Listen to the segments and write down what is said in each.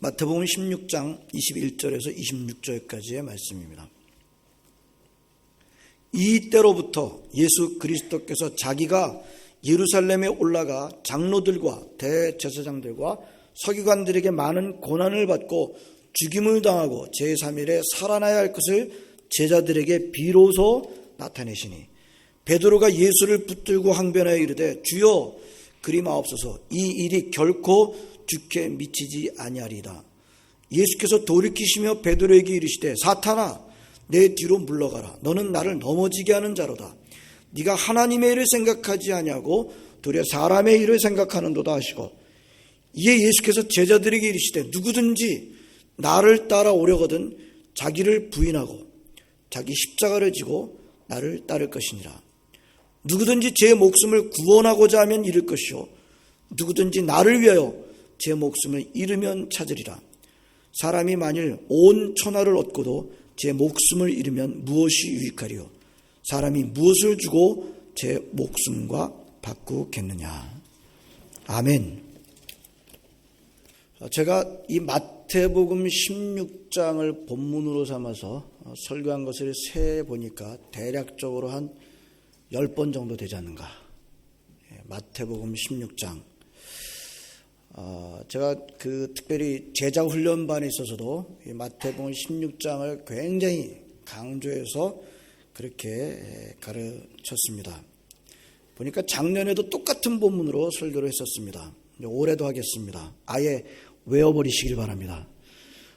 마태복음 16장 21절에서 26절까지의 말씀입니다. 이때로부터 예수 그리스도께서 자기가 예루살렘에 올라가 장로들과 대제사장들과 서기관들에게 많은 고난을 받고 죽임을 당하고 제3일에 살아나야 할 것을 제자들에게 비로소 나타내시니 베드로가 예수를 붙들고 항변하여 이르되 주여 그리 마옵소서 이 일이 결코 주께 미치지 아니하리이다. 예수께서 돌이키시며 베드로에게 이르시되 사탄아 내 뒤로 물러가라. 너는 나를 넘어지게 하는 자로다. 네가 하나님의 일을 생각하지 아니하고 도리어 사람의 일을 생각하는도다 하시고 이에 예수께서 제자들에게 이르시되 누구든지 나를 따라오려거든 자기를 부인하고 자기 십자가를 지고 나를 따를 것이니라. 누구든지 제 목숨을 구원하고자 하면 잃을 것이요 누구든지 나를 위하여 제 목숨을 잃으면 찾으리라. 사람이 만일 온 천하를 얻고도 제 목숨을 잃으면 무엇이 유익하리요? 사람이 무엇을 주고 제 목숨과 바꾸겠느냐? 아멘. 제가 이 마태복음 16장을 본문으로 삼아서 설교한 것을 세보니까 대략적으로 한 10번 정도 되지 않는가. 마태복음 16장. 제가 특별히 제자 훈련반에 있어서도 이 마태복음 16장을 굉장히 강조해서 그렇게 가르쳤습니다. 보니까 작년에도 똑같은 본문으로 설교를 했었습니다. 올해도 하겠습니다. 아예 외워버리시길 바랍니다.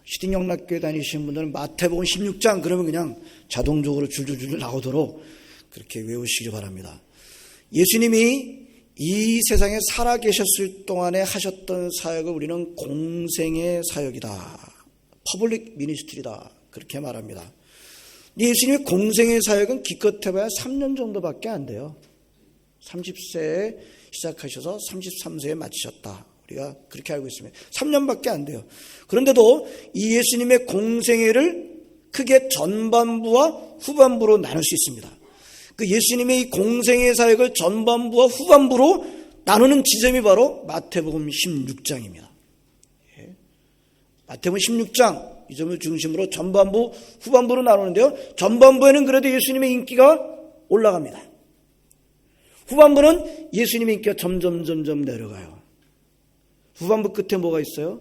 시딩영락교회 다니시는 분들은 마태복음 16장 그러면 그냥 자동적으로 줄줄줄 나오도록 그렇게 외우시길 바랍니다. 예수님이 이 세상에 살아계셨을 동안에 하셨던 사역을 우리는 공생의 사역이다. 퍼블릭 미니스트리다. 그렇게 말합니다. 예수님의 공생의 사역은 기껏해봐야 3년 정도밖에 안 돼요. 30세에 시작하셔서 33세에 마치셨다. 우리가 그렇게 알고 있습니다. 3년밖에 안 돼요. 그런데도 이 예수님의 공생애를 크게 전반부와 후반부로 나눌 수 있습니다. 그 예수님의 이 공생의 사역을 전반부와 후반부로 나누는 지점이 바로 마태복음 16장입니다. 마태복음 16장 이 점을 중심으로 전반부, 후반부로 나누는데요. 전반부에는 그래도 예수님의 인기가 올라갑니다. 후반부는 예수님의 인기가 점점 내려가요. 후반부 끝에 뭐가 있어요?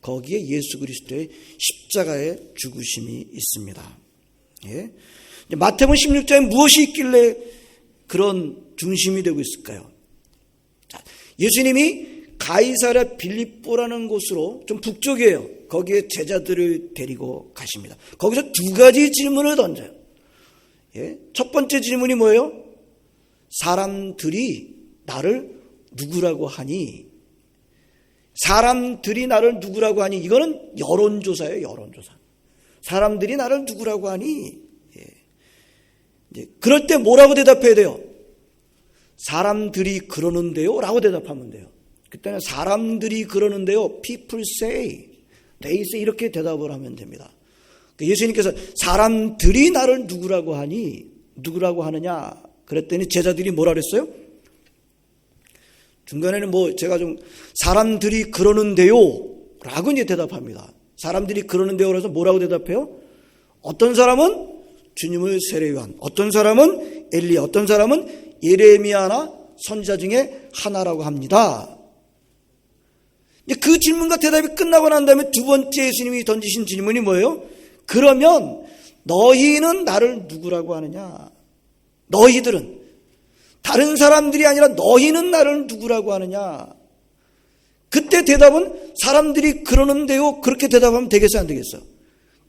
거기에 예수 그리스도의 십자가의 죽으심이 있습니다. 예? 마태복음 16장에 무엇이 있길래 그런 중심이 되고 있을까요? 자, 예수님이 가이사랴 빌립보라는 곳으로 좀 북쪽이에요. 거기에 제자들을 데리고 가십니다. 거기서 두 가지 질문을 던져요. 예? 첫 번째 질문이 뭐예요? 사람들이 나를 누구라고 하니? 사람들이 나를 누구라고 하니? 이거는 여론조사예요. 여론조사. 사람들이 나를 누구라고 하니? 그럴 때 뭐라고 대답해야 돼요? 사람들이 그러는데요? 라고 대답하면 돼요. 그때는 사람들이 그러는데요. People say, they say 이렇게 대답을 하면 됩니다. 예수님께서 사람들이 나를 누구라고 하니? 누구라고 하느냐? 그랬더니 제자들이 뭐라 그랬어요? 중간에는 제가 좀 사람들이 그러는데요? 라고 이제 대답합니다. 사람들이 그러는데요? 그래서 뭐라고 대답해요? 어떤 사람은 주님을 세례요한, 어떤 사람은 엘리야, 어떤 사람은 예레미야나 선지자 중에 하나라고 합니다. 그 질문과 대답이 끝나고 난 다음에 두 번째 예수님이 던지신 질문이 뭐예요? 그러면 너희는 나를 누구라고 하느냐? 너희들은 다른 사람들이 아니라 너희는 나를 누구라고 하느냐? 그때 대답은 사람들이 그러는데요. 그렇게 대답하면 되겠어 안 되겠어?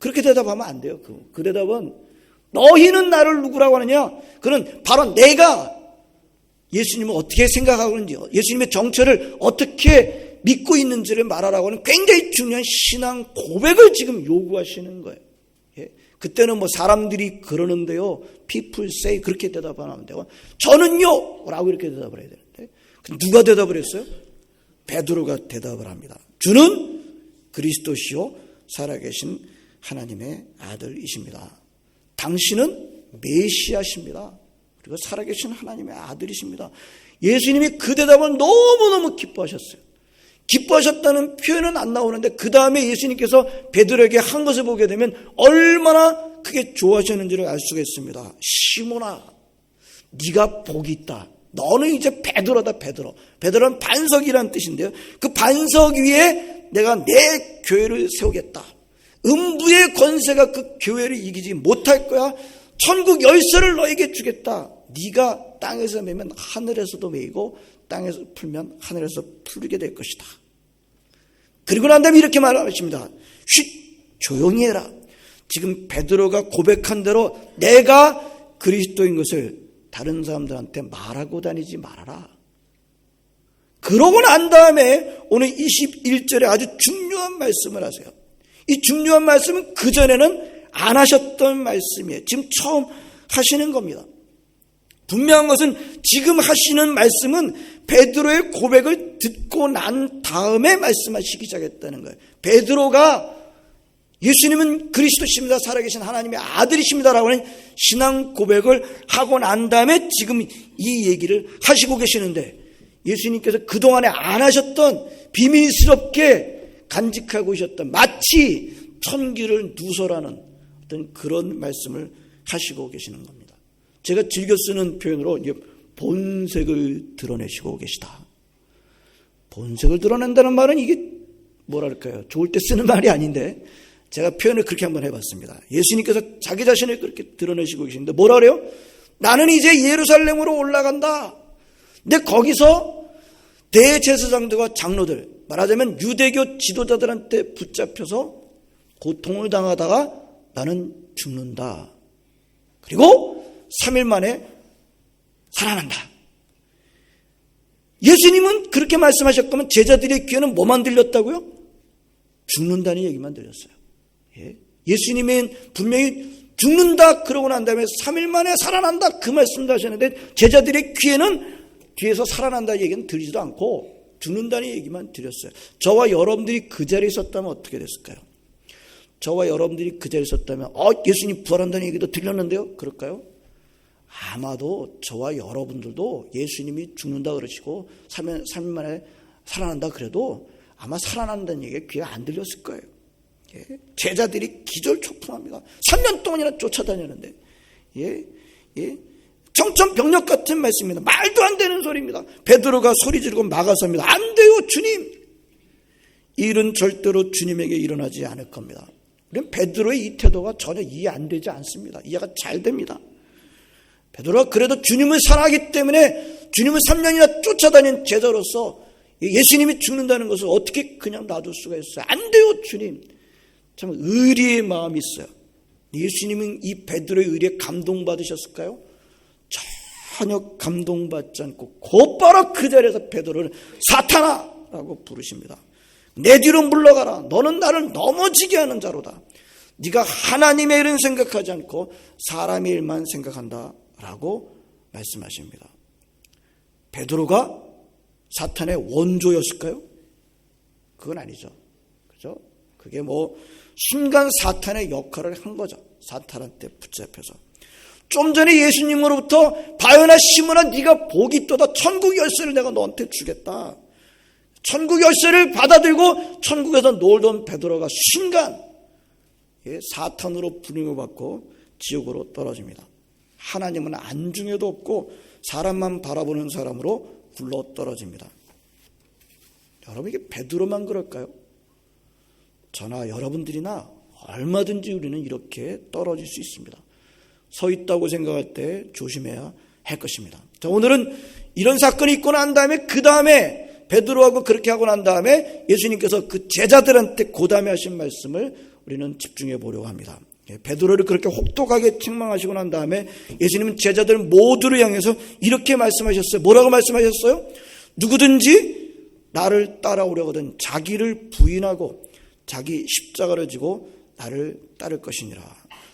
그렇게 대답하면 안 돼요. 그 대답은 너희는 나를 누구라고 하느냐? 그는 바로 내가 예수님을 어떻게 생각하고 있는지, 예수님의 정체를 어떻게 믿고 있는지를 말하라고 하는 굉장히 중요한 신앙 고백을 지금 요구하시는 거예요. 예? 그때는 사람들이 그러는데요. People say 그렇게 대답하면 안 되고 저는요 라고 이렇게 대답을 해야 되는데 누가 대답을 했어요? 베드로가 대답을 합니다. 주는 그리스도시요 살아계신 하나님의 아들이십니다. 당신은 메시아십니다. 그리고 살아계신 하나님의 아들이십니다. 예수님이 그 대답을 너무너무 기뻐하셨어요. 기뻐하셨다는 표현은 안 나오는데 그 다음에 예수님께서 베드로에게 한 것을 보게 되면 얼마나 크게 좋아하셨는지를 알 수가 있습니다. 시몬아, 네가 복이 있다. 너는 이제 베드로다. 베드로는 반석이란 뜻인데요. 그 반석 위에 내가 내 교회를 세우겠다. 음부의 권세가 그 교회를 이기지 못할 거야. 천국 열쇠를 너에게 주겠다. 네가 땅에서 매면 하늘에서도 매이고 땅에서 풀면 하늘에서 풀리게 될 것이다. 그리고 난 다음에 이렇게 말하십니다. 쉿, 조용히 해라. 지금 베드로가 고백한 대로 내가 그리스도인 것을 다른 사람들한테 말하고 다니지 말아라. 그러고 난 다음에 오늘 21절에 아주 중요한 말씀을 하세요. 이 중요한 말씀은 그전에는 안 하셨던 말씀이에요. 지금 처음 하시는 겁니다. 분명한 것은 지금 하시는 말씀은 베드로의 고백을 듣고 난 다음에 말씀하시기 시작했다는 거예요. 베드로가 예수님은 그리스도십니다. 살아계신 하나님의 아들이십니다라고 하는 신앙 고백을 하고 난 다음에 지금 이 얘기를 하시고 계시는데 예수님께서 그동안에 안 하셨던 비밀스럽게 간직하고 계셨던 마치 천기를 누설하는 어떤 그런 말씀을 하시고 계시는 겁니다. 제가 즐겨 쓰는 표현으로 본색을 드러내시고 계시다. 본색을 드러낸다는 말은 이게 뭐랄까요? 좋을 때 쓰는 말이 아닌데 제가 표현을 그렇게 한번 해봤습니다. 예수님께서 자기 자신을 그렇게 드러내시고 계시는데 뭐라 그래요? 나는 이제 예루살렘으로 올라간다. 근데 거기서 대제사장들과 장로들, 말하자면 유대교 지도자들한테 붙잡혀서 고통을 당하다가 나는 죽는다. 그리고 3일 만에 살아난다. 예수님은 그렇게 말씀하셨다면 제자들의 귀에는 뭐만 들렸다고요? 죽는다는 얘기만 들렸어요. 예수님은 분명히 죽는다 그러고 난 다음에 3일 만에 살아난다 그 말씀도 하셨는데 제자들의 귀에는 뒤에서 살아난다는 얘기는 들리지도 않고 죽는다는 얘기만 드렸어요. 저와 여러분들이 그 자리에 있었다면 어떻게 됐을까요? 저와 여러분들이 그 자리에 있었다면 예수님 부활한다는 얘기도 들렸는데요? 그럴까요? 아마도 저와 여러분들도 예수님이 죽는다 그러시고 3일 만에 살아난다 그래도 아마 살아난다는 얘기가 귀에 안 들렸을 거예요. 제자들이 기절초풍합니다. 3년 동안이나 쫓아다녔는데 정천벽력 같은 말씀입니다. 말도 안 되는 소리입니다. 베드로가 소리 지르고 막아섭니다. 안 돼요 주님. 이 일은 절대로 주님에게 일어나지 않을 겁니다. 우리는 베드로의 이 태도가 전혀 이해 안 되지 않습니다. 이해가 잘 됩니다. 베드로가 그래도 주님을 사랑하기 때문에 주님을 3년이나 쫓아다닌 제자로서 예수님이 죽는다는 것을 어떻게 그냥 놔둘 수가 있어요. 안 돼요 주님. 참 의리의 마음이 있어요. 예수님은 이 베드로의 의리에 감동받으셨을까요? 전혀 감동받지 않고 곧바로 그 자리에서 베드로를 사탄아라고 부르십니다. 내 뒤로 물러가라. 너는 나를 넘어지게 하는 자로다. 네가 하나님의 일은 생각하지 않고 사람의 일만 생각한다 라고 말씀하십니다. 베드로가 사탄의 원조였을까요? 그건 아니죠. 그죠? 그게 순간 사탄의 역할을 한 거죠. 사탄한테 붙잡혀서. 좀 전에 예수님으로부터 바요나 시몬아 네가 복이 있도다. 천국 열쇠를 내가 너한테 주겠다. 천국 열쇠를 받아들고 천국에서 놀던 베드로가 순간 사탄으로 부름을 받고 지옥으로 떨어집니다. 하나님은 안중에도 없고 사람만 바라보는 사람으로 굴러 떨어집니다. 여러분 이게 베드로만 그럴까요? 저나 여러분들이나 얼마든지 우리는 이렇게 떨어질 수 있습니다. 서 있다고 생각할 때 조심해야 할 것입니다. 자, 오늘은 이런 사건이 있고 난 다음에 그 다음에 베드로하고 그렇게 하고 난 다음에 예수님께서 그 제자들한테 그 다음에 하신 말씀을 우리는 집중해 보려고 합니다. 베드로를 그렇게 혹독하게 책망하시고 난 다음에 예수님은 제자들 모두를 향해서 이렇게 말씀하셨어요. 뭐라고 말씀하셨어요? 누구든지 나를 따라오려거든 자기를 부인하고 자기 십자가를 지고 나를 따를 것이니라.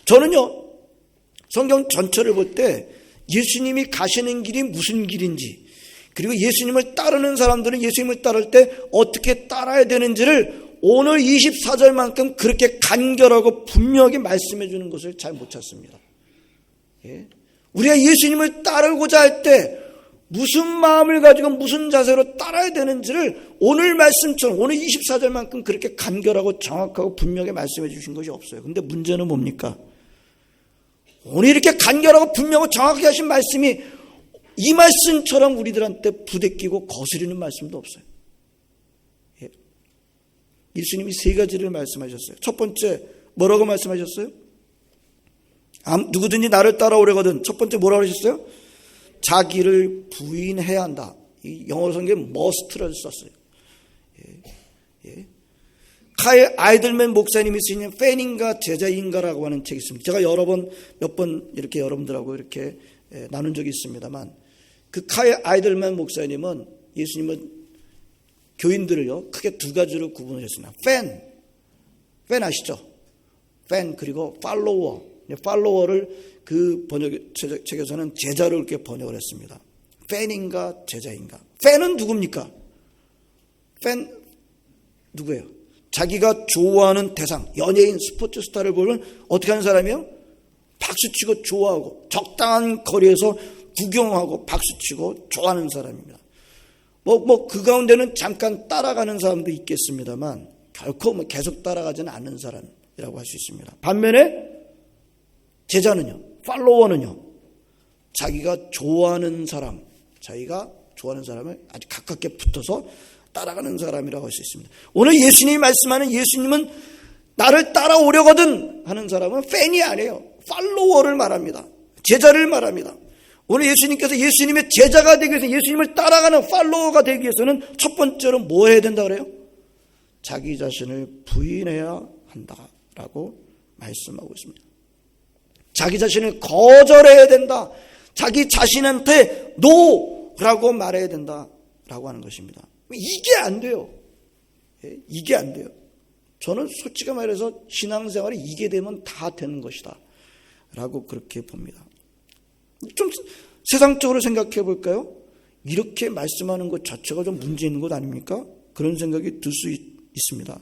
저는요 성경 전체를 볼 때 예수님이 가시는 길이 무슨 길인지 그리고 예수님을 따르는 사람들은 예수님을 따를 때 어떻게 따라야 되는지를 오늘 24절만큼 그렇게 간결하고 분명하게 말씀해 주는 것을 잘 못 찾습니다. 우리가 예수님을 따르고자 할 때 무슨 마음을 가지고 무슨 자세로 따라야 되는지를 오늘 말씀처럼 오늘 24절만큼 그렇게 간결하고 정확하고 분명히 말씀해 주신 것이 없어요. 근데 문제는 뭡니까? 오늘 이렇게 간결하고 분명하고 정확하게 하신 말씀이 이 말씀처럼 우리들한테 부대끼고 거스리는 말씀도 없어요. 예. 예수님이 세 가지를 말씀하셨어요. 첫 번째 뭐라고 말씀하셨어요? 누구든지 나를 따라오려거든. 첫 번째 뭐라고 하셨어요? 자기를 부인해야 한다. 이 영어 성경에 must를 썼어요. 예. 카일 아이들맨 목사님이 쓰는 팬인가 제자인가라고 하는 책이 있습니다. 제가 몇 번 이렇게 여러분들하고 이렇게 나눈 적이 있습니다만, 그 카일 아이들맨 목사님은 예수님은 교인들을요 크게 두 가지로 구분하셨습니다. 팬 아시죠? 팬 그리고 팔로워를 그 번역책에서는 제자로 이렇게 번역을 했습니다. 팬인가 제자인가. 팬은 누굽니까? 팬 누구예요? 자기가 좋아하는 대상, 연예인, 스포츠 스타를 보면 어떻게 하는 사람이에요? 박수치고 좋아하고 적당한 거리에서 구경하고 박수치고 좋아하는 사람입니다. 그 가운데는 잠깐 따라가는 사람도 있겠습니다만 결코 계속 따라가지는 않는 사람이라고 할 수 있습니다. 반면에 제자는요, 팔로워는요, 자기가 좋아하는 사람을 아주 가깝게 붙어서 따라가는 사람이라고 할 수 있습니다. 오늘 예수님이 말씀하는 예수님은 나를 따라오려거든 하는 사람은 팬이 아니에요. 팔로워를 말합니다. 제자를 말합니다. 오늘 예수님께서 예수님의 제자가 되기 위해서, 예수님을 따라가는 팔로워가 되기 위해서는 첫 번째로 뭐 해야 된다 그래요? 자기 자신을 부인해야 한다라고 말씀하고 있습니다. 자기 자신을 거절해야 된다. 자기 자신한테 노라고 말해야 된다라고 하는 것입니다. 이게 안 돼요. 이게 안 돼요. 저는 솔직히 말해서 신앙생활이 이게 되면 다 되는 것이다 라고 그렇게 봅니다. 좀 세상적으로 생각해 볼까요? 이렇게 말씀하는 것 자체가 좀 문제 있는 것 아닙니까? 그런 생각이 들 수 있습니다.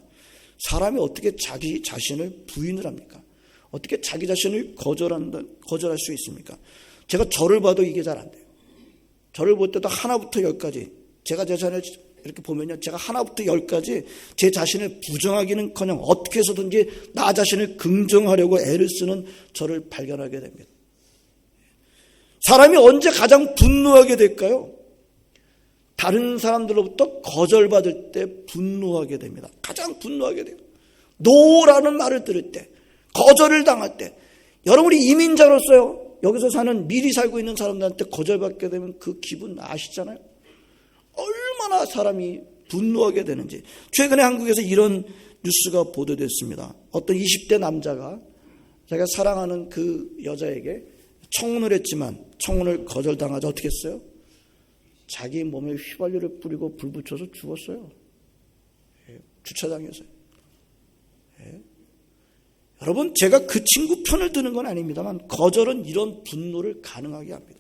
사람이 어떻게 자기 자신을 부인을 합니까? 어떻게 자기 자신을 거절할 수 있습니까? 제가 저를 봐도 이게 잘 안 돼요. 저를 볼 때도 하나부터 열까지 제가 제 자신을 이렇게 보면요, 제가 하나부터 열까지 제 자신을 부정하기는커녕 어떻게 해서든지 나 자신을 긍정하려고 애를 쓰는 저를 발견하게 됩니다. 사람이 언제 가장 분노하게 될까요? 다른 사람들로부터 거절받을 때 분노하게 됩니다. 가장 분노하게 돼요. 노라는 말을 들을 때, 거절을 당할 때. 여러분이 이민자로서요, 여기서 사는 미리 살고 있는 사람들한테 거절받게 되면 그 기분 아시잖아요. 얼마나 사람이 분노하게 되는지. 최근에 한국에서 이런 뉴스가 보도됐습니다. 어떤 20대 남자가 자기가 사랑하는 그 여자에게 청혼을 했지만 청혼을 거절당하자 어떻게 했어요? 자기 몸에 휘발유를 뿌리고 불 붙여서 죽었어요. 주차장에서. 여러분, 제가 그 친구 편을 드는 건 아닙니다만 거절은 이런 분노를 가능하게 합니다.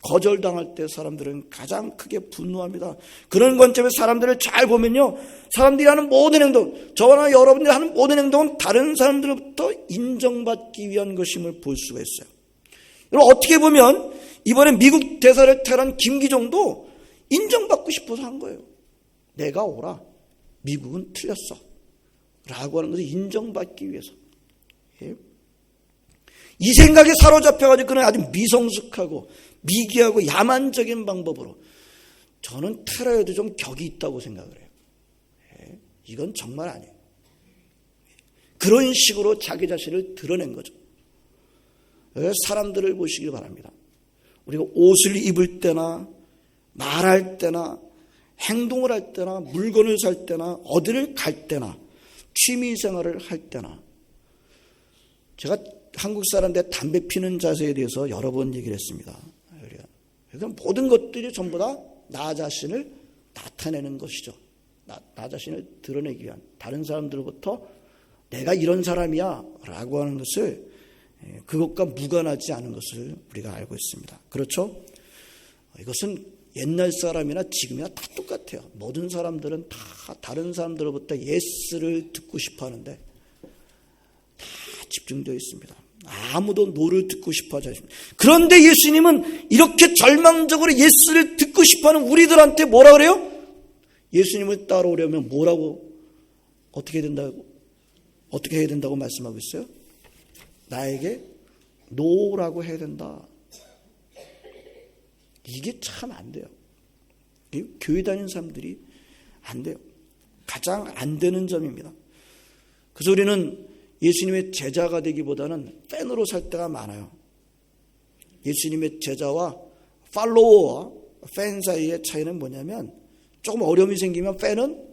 거절당할 때 사람들은 가장 크게 분노합니다. 그런 관점에서 사람들을 잘 보면요, 사람들이 하는 모든 행동, 저와 여러분들이 하는 모든 행동은 다른 사람들로부터 인정받기 위한 것임을 볼 수가 있어요. 여러분, 어떻게 보면 이번에 미국 대사를 탈환 김기정도 인정받고 싶어서 한 거예요. 내가 옳아, 미국은 틀렸어 라고 하는 것을 인정받기 위해서. 이 생각에 사로잡혀가지고 그는 아주 미성숙하고 미개하고 야만적인 방법으로, 저는 테러에도 좀 격이 있다고 생각을 해요. 이건 정말 아니에요. 그런 식으로 자기 자신을 드러낸 거죠. 사람들을 보시길 바랍니다. 우리가 옷을 입을 때나 말할 때나 행동을 할 때나 물건을 살 때나 어디를 갈 때나 취미생활을 할 때나, 제가 한국 사람들 담배 피는 자세에 대해서 여러 번 얘기를 했습니다. 그래서 모든 것들이 전부 다 나 자신을 나타내는 것이죠. 나 자신을 드러내기 위한, 다른 사람들로부터 내가 이런 사람이야 라고 하는 것을, 그것과 무관하지 않은 것을 우리가 알고 있습니다. 그렇죠? 이것은 옛날 사람이나 지금이나 다 똑같아요. 모든 사람들은 다 다른 사람들로부터 예스를 듣고 싶어 하는데 다 집중되어 있습니다. 아무도 노를 듣고 싶어 하지 않습니다. 그런데 예수님은 이렇게 절망적으로 예수를 듣고 싶어하는 우리들한테 뭐라 그래요? 예수님을 따라오려면 뭐라고 어떻게 해야 된다고 말씀하고 있어요? 나에게 노라고 해야 된다. 이게 참 안 돼요. 교회 다니는 사람들이 안 돼요. 가장 안 되는 점입니다. 그래서 우리는 예수님의 제자가 되기보다는 팬으로 살 때가 많아요. 예수님의 제자와 팔로워와 팬 사이의 차이는 뭐냐면 조금 어려움이 생기면 팬은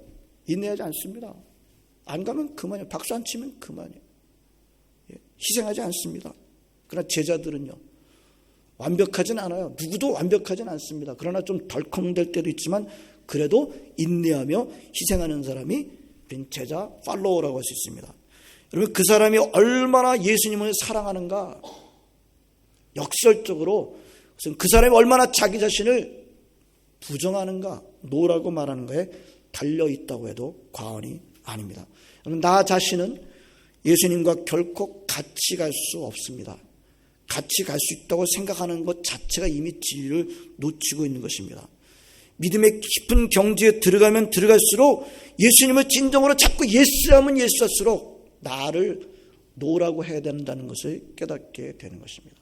인내하지 않습니다. 안 가면 그만이에요. 박수 안 치면 그만이에요. 희생하지 않습니다. 그러나 제자들은요, 완벽하진 않아요. 누구도 완벽하진 않습니다. 그러나 좀 덜컹댈 때도 있지만 그래도 인내하며 희생하는 사람이 우린 제자, 팔로워라고 할 수 있습니다. 여러분, 그 사람이 얼마나 예수님을 사랑하는가, 역설적으로 그 사람이 얼마나 자기 자신을 부정하는가, 노라고 말하는 거에 달려있다고 해도 과언이 아닙니다. 나 자신은 예수님과 결코 같이 갈 수 없습니다. 같이 갈 수 있다고 생각하는 것 자체가 이미 진리를 놓치고 있는 것입니다. 믿음의 깊은 경지에 들어가면 들어갈수록 예수님을 진정으로 자꾸 예수하면 예수할수록 나를 노라고 해야 된다는 것을 깨닫게 되는 것입니다.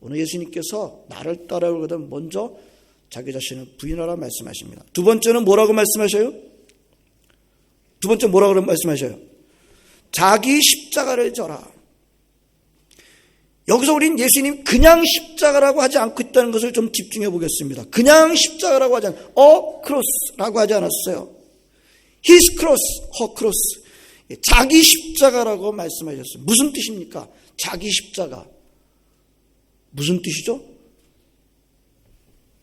오늘 예수님께서 나를 따라오거든 먼저 자기 자신을 부인하라 말씀하십니다. 두 번째는 뭐라고 말씀하셔요? 두 번째 뭐라고 말씀하셔요? 자기 십자가를 져라. 여기서 우린 예수님 그냥 십자가라고 하지 않고 있다는 것을 좀 집중해 보겠습니다. 그냥 십자가라고 하지 않아요. 크로스라고 하지 않았어요. His cross, her cross. 자기 십자가라고 말씀하셨어요. 무슨 뜻입니까? 자기 십자가. 무슨 뜻이죠?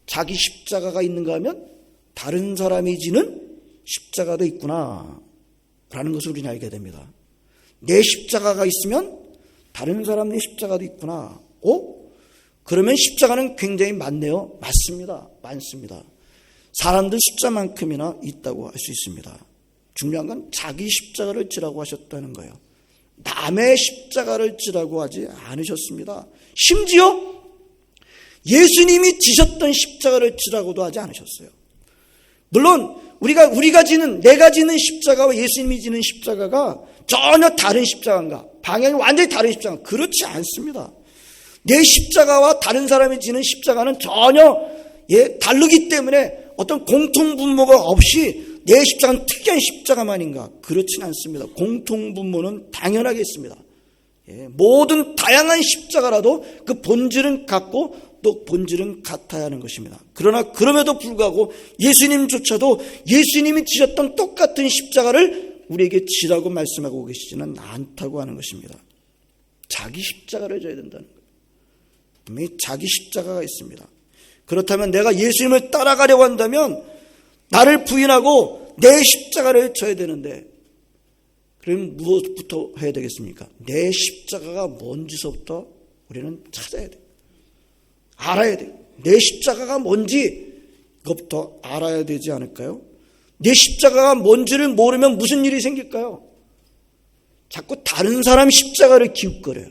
자기 십자가가 있는가 하면 다른 사람이 지는 십자가도 있구나 라는 것을 우리는 알게 됩니다. 내 십자가가 있으면 다른 사람의 십자가도 있구나. 그러면 십자가는 굉장히 많네요. 맞습니다. 많습니다. 사람들 숫자만큼이나 있다고 할 수 있습니다. 중요한 건 자기 십자가를 지라고 하셨다는 거예요. 남의 십자가를 지라고 하지 않으셨습니다. 심지어 예수님이 지셨던 십자가를 지라고도 하지 않으셨어요. 물론 우리가 지는, 내가 지는 십자가와 예수님이 지는 십자가가 전혀 다른 십자가인가? 방향이 완전히 다른 십자가. 그렇지 않습니다. 내 십자가와 다른 사람이 지는 십자가는 전혀 다르기 때문에 어떤 공통분모가 없이 내 십자가는 특이한 십자가만인가? 그렇지는 않습니다. 공통분모는 당연하게 있습니다. 모든 다양한 십자가라도 그 본질은 같고 또 본질은 같아야 하는 것입니다. 그러나 그럼에도 불구하고 예수님조차도 예수님이 지셨던 똑같은 십자가를 우리에게 지라고 말씀하고 계시지는 않다고 하는 것입니다. 자기 십자가를 져야 된다는 거예요. 분명히 자기 십자가가 있습니다. 그렇다면 내가 예수님을 따라가려고 한다면 나를 부인하고 내 십자가를 져야 되는데, 그럼 무엇부터 해야 되겠습니까? 내 십자가가 뭔지서부터 우리는 찾아야 돼요. 알아야 돼요. 내 십자가가 뭔지 그것부터 알아야 되지 않을까요? 내 십자가가 뭔지를 모르면 무슨 일이 생길까요? 자꾸 다른 사람 십자가를 기웃거려요.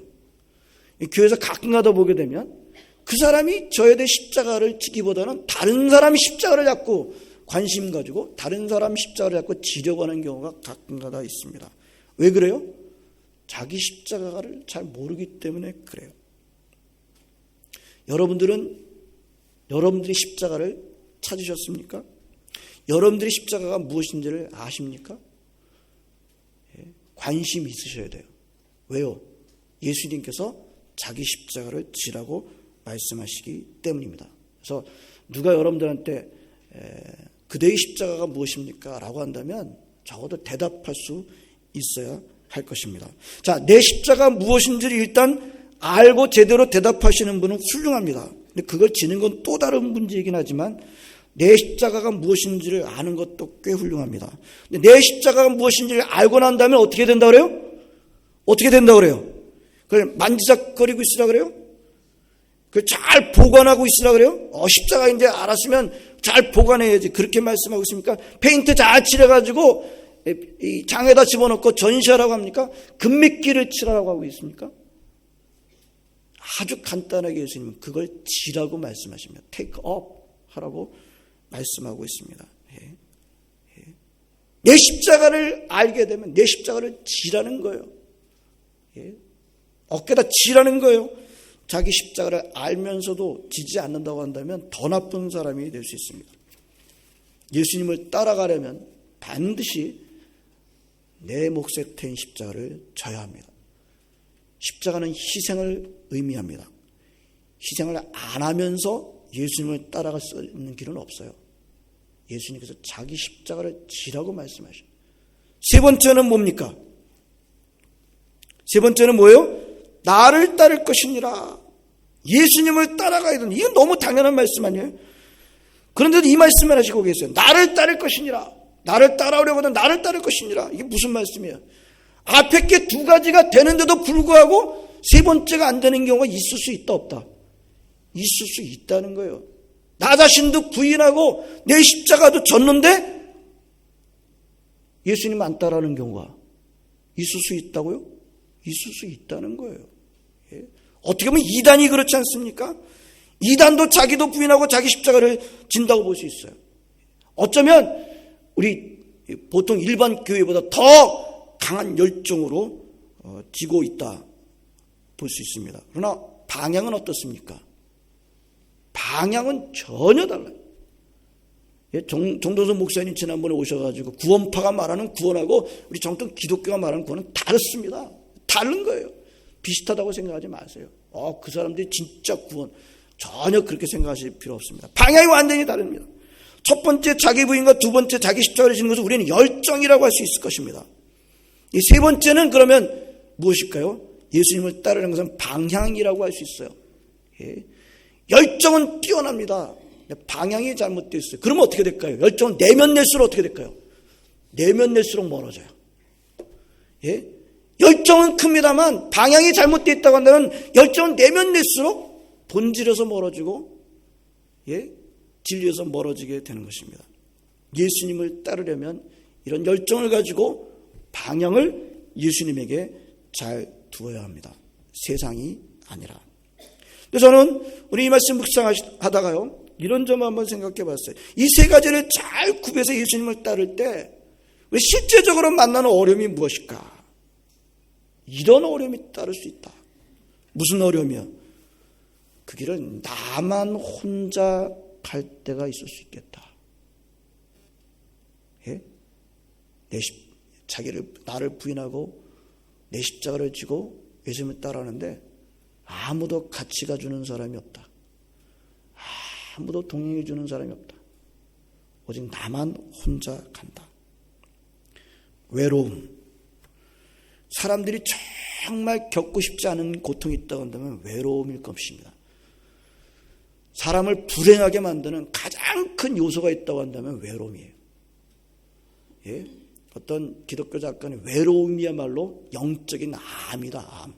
교회에서 가끔가다 보게 되면 그 사람이 져야 될 십자가를 지기보다는 다른 사람 십자가를 자꾸 관심 가지고 다른 사람 십자가를 자꾸 지려고 하는 경우가 가끔가다 있습니다. 왜 그래요? 자기 십자가를 잘 모르기 때문에 그래요. 여러분들은 여러분들의 십자가를 찾으셨습니까? 여러분들의 십자가가 무엇인지를 아십니까? 관심이 있으셔야 돼요. 왜요? 예수님께서 자기 십자가를 지라고 말씀하시기 때문입니다. 그래서 누가 여러분들한테 그대의 십자가가 무엇입니까? 라고 한다면 적어도 대답할 수 있어야 할 것입니다. 자, 내 십자가 무엇인지를 일단 알고 제대로 대답하시는 분은 훌륭합니다. 근데 그걸 지는 건 또 다른 문제이긴 하지만 내 십자가가 무엇인지를 아는 것도 꽤 훌륭합니다. 근데 내 십자가가 무엇인지를 알고 난 다음에 어떻게 된다 그래요? 어떻게 된다 그래요? 그걸 만지작거리고 있으라 그래요? 그걸 잘 보관하고 있으라 그래요? 십자가인데 알았으면 잘 보관해야지. 그렇게 말씀하고 있습니까? 페인트 잘 칠해가지고 이 장에다 집어넣고 전시하라고 합니까? 금미끼를 칠하라고 하고 있습니까? 아주 간단하게 예수님은 그걸 지라고 말씀하십니다. take up 하라고 말씀하고 있습니다. 내 십자가를 알게 되면 내 십자가를 지라는 거예요. 어깨다 지라는 거예요. 자기 십자가를 알면서도 지지 않는다고 한다면 더 나쁜 사람이 될 수 있습니다. 예수님을 따라가려면 반드시 내 몫에 태인 십자가를 져야 합니다. 십자가는 희생을 의미합니다. 희생을 안 하면서 예수님을 따라갈 수 있는 길은 없어요. 예수님께서 자기 십자가를 지라고 말씀하셔요. 세 번째는 뭡니까? 세 번째는 뭐예요? 나를 따를 것이니라. 예수님을 따라가야 되는, 이건 너무 당연한 말씀 아니에요? 그런데도 이 말씀을 하시고 계세요. 나를 따를 것이니라. 나를 따라오려고 하면 나를 따를 것이니라. 이게 무슨 말씀이에요? 앞에 게 두 가지가 되는데도 불구하고 세 번째가 안 되는 경우가 있을 수 있다 없다? 있을 수 있다는 거예요. 나 자신도 부인하고 내 십자가도 졌는데 예수님 안 따라하는 경우가 있을 수 있다고요? 있을 수 있다는 거예요. 어떻게 보면 이단이 그렇지 않습니까? 이단도 자기도 부인하고 자기 십자가를 진다고 볼 수 있어요. 어쩌면 우리 보통 일반 교회보다 더 강한 열정으로 지고 있다 볼 수 있습니다. 그러나 방향은 어떻습니까? 방향은 전혀 달라요. 정도선 목사님 지난번에 오셔가지고 구원파가 말하는 구원하고 우리 정통 기독교가 말하는 구원은 다릅니다. 다른 거예요. 비슷하다고 생각하지 마세요. 그 사람들이 진짜 구원. 전혀 그렇게 생각하실 필요 없습니다. 방향이 완전히 다릅니다. 첫 번째 자기 부인과 두 번째 자기 십자가를 지는 것을 우리는 열정이라고 할 수 있을 것입니다. 이 세 번째는 그러면 무엇일까요? 예수님을 따르는 것은 방향이라고 할 수 있어요. 열정은 뛰어납니다. 방향이 잘못되어 있어요. 그러면 어떻게 될까요? 열정은 내면 낼수록 어떻게 될까요? 내면 낼수록 멀어져요. 열정은 큽니다만 방향이 잘못되어 있다고 한다면 열정은 내면 낼수록 본질에서 멀어지고 진리에서 멀어지게 되는 것입니다. 예수님을 따르려면 이런 열정을 가지고 방향을 예수님에게 잘 두어야 합니다. 세상이 아니라. 그래서 저는 우리 이 말씀 묵상하다가요 이런 점을 한번 생각해 봤어요. 이 세 가지를 잘 구별해서 예수님을 따를 때 실제적으로 만나는 어려움이 무엇일까? 이런 어려움이 따를 수 있다. 무슨 어려움이요? 그 길은 나만 혼자 갈 때가 있을 수 있겠다. 나를 부인하고 내 십자가를 지고 예수님을 따라하는데 아무도 같이 가주는 사람이 없다. 아무도 동행해 주는 사람이 없다. 오직 나만 혼자 간다. 외로움. 사람들이 정말 겪고 싶지 않은 고통이 있다고 한다면 외로움일 것입니다. 사람을 불행하게 만드는 가장 큰 요소가 있다고 한다면 외로움이에요. 어떤 기독교 작가는 외로움이야말로 영적인 암이다. 암.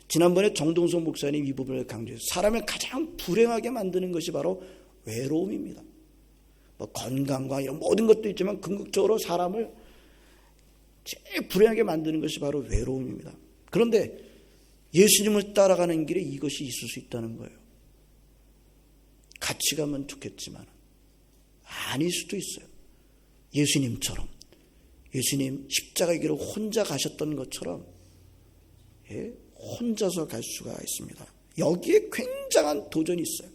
지난번에 정동선 목사님 이 부분을 강조해서 사람을 가장 불행하게 만드는 것이 바로 외로움입니다. 건강과 이런 모든 것도 있지만 궁극적으로 사람을 제일 불행하게 만드는 것이 바로 외로움입니다. 그런데 예수님을 따라가는 길에 이것이 있을 수 있다는 거예요. 같이 가면 좋겠지만 아닐 수도 있어요. 예수님처럼 예수님 십자가의 길을 혼자 가셨던 것처럼 혼자서 갈 수가 있습니다. 여기에 굉장한 도전이 있어요.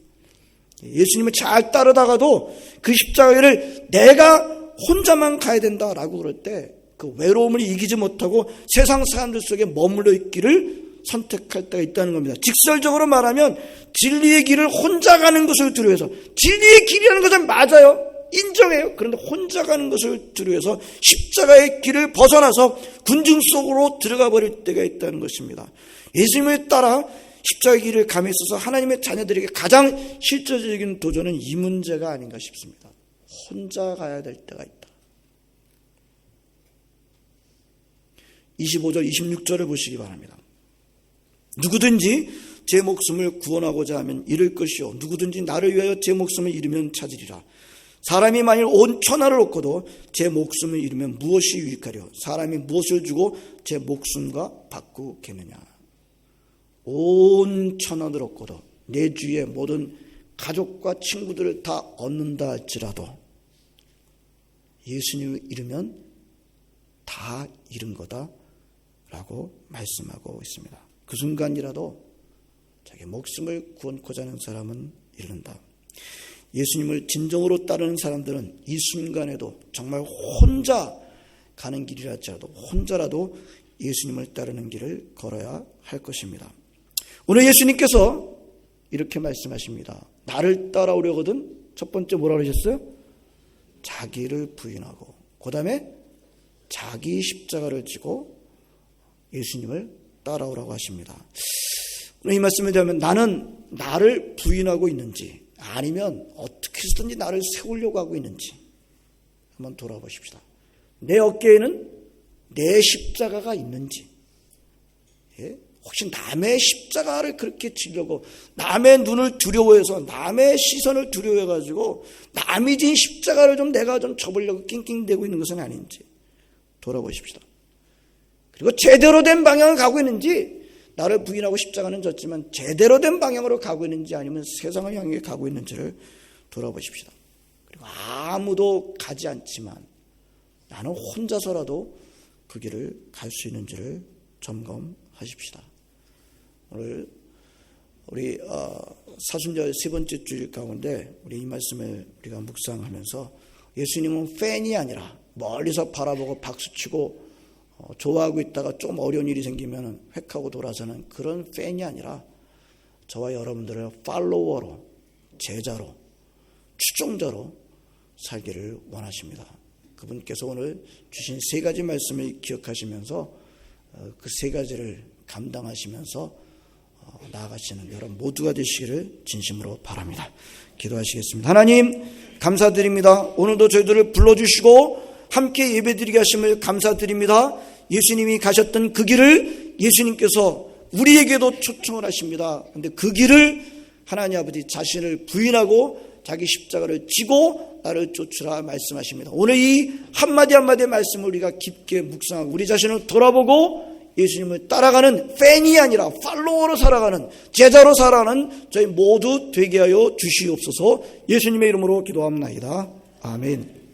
예수님을 잘 따르다가도 그 십자가를 내가 혼자만 가야 된다라고 그럴 때 그 외로움을 이기지 못하고 세상 사람들 속에 머물러 있기를 선택할 때가 있다는 겁니다. 직설적으로 말하면 진리의 길을 혼자 가는 것을 두려워해서 진리의 길이라는 것은 맞아요. 인정해요. 그런데 혼자 가는 것을 두려워해서 십자가의 길을 벗어나서 군중 속으로 들어가 버릴 때가 있다는 것입니다. 예수님을 따라 십자가의 길을 감에 있어서 하나님의 자녀들에게 가장 실질적인 도전은 이 문제가 아닌가 싶습니다. 혼자 가야 될 때가 있다. 25절 26절을 보시기 바랍니다. 누구든지 제 목숨을 구원하고자 하면 잃을 것이요 누구든지 나를 위하여 제 목숨을 잃으면 찾으리라. 사람이 만일 온 천하를 얻고도 제 목숨을 잃으면 무엇이 유익하려? 사람이 무엇을 주고 제 목숨과 바꾸겠느냐? 온 천하를 얻고도 내 주위의 모든 가족과 친구들을 다 얻는다 할지라도 예수님을 잃으면 다 잃은 거다라고 말씀하고 있습니다. 그 순간이라도 자기 목숨을 구원코자 하는 사람은 잃는다. 예수님을 진정으로 따르는 사람들은 이 순간에도 정말 혼자 가는 길이라 할지라도 혼자라도 예수님을 따르는 길을 걸어야 할 것입니다. 오늘 예수님께서 이렇게 말씀하십니다. 나를 따라오려거든 첫 번째 뭐라고 하셨어요? 자기를 부인하고 그 다음에 자기 십자가를 지고 예수님을 따라오라고 하십니다. 오늘 이 말씀을 들으면 나는 나를 부인하고 있는지 아니면 어떻게 해서든지 나를 세우려고 하고 있는지 한번 돌아보십시다. 내 어깨에는 내 십자가가 있는지, 혹시 남의 십자가를 그렇게 지려고 남의 눈을 두려워해서 남의 시선을 두려워해가지고 남이 진 십자가를 좀 내가 좀 접으려고 낑낑대고 있는 것은 아닌지 돌아보십시다. 그리고 제대로 된 방향을 가고 있는지, 나를 부인하고 십자가는 졌지만 제대로 된 방향으로 가고 있는지 아니면 세상을 향해 가고 있는지를 돌아보십시다. 그리고 아무도 가지 않지만 나는 혼자서라도 그 길을 갈 수 있는지를 점검하십시다. 오늘 우리 사순절 세 번째 주일 가운데 우리 이 말씀을 우리가 묵상하면서 예수님은 팬이 아니라 멀리서 바라보고 박수치고 좋아하고 있다가 좀 어려운 일이 생기면 획하고 돌아서는 그런 팬이 아니라 저와 여러분들의 팔로워로, 제자로, 추종자로 살기를 원하십니다. 그분께서 오늘 주신 세 가지 말씀을 기억하시면서 그 세 가지를 감당하시면서 나아가시는 여러분 모두가 되시기를 진심으로 바랍니다. 기도하시겠습니다. 하나님 감사드립니다. 오늘도 저희들을 불러주시고 함께 예배드리게 하심을 감사드립니다. 예수님이 가셨던 그 길을 예수님께서 우리에게도 초청을 하십니다. 그런데 그 길을 하나님 아버지 자신을 부인하고 자기 십자가를 지고 나를 쫓으라 말씀하십니다. 오늘 이 한마디 한마디의 말씀을 우리가 깊게 묵상하고 우리 자신을 돌아보고 예수님을 따라가는 팬이 아니라 팔로워로 살아가는 제자로 살아가는 저희 모두 되게 하여 주시옵소서. 예수님의 이름으로 기도합니다. 아멘.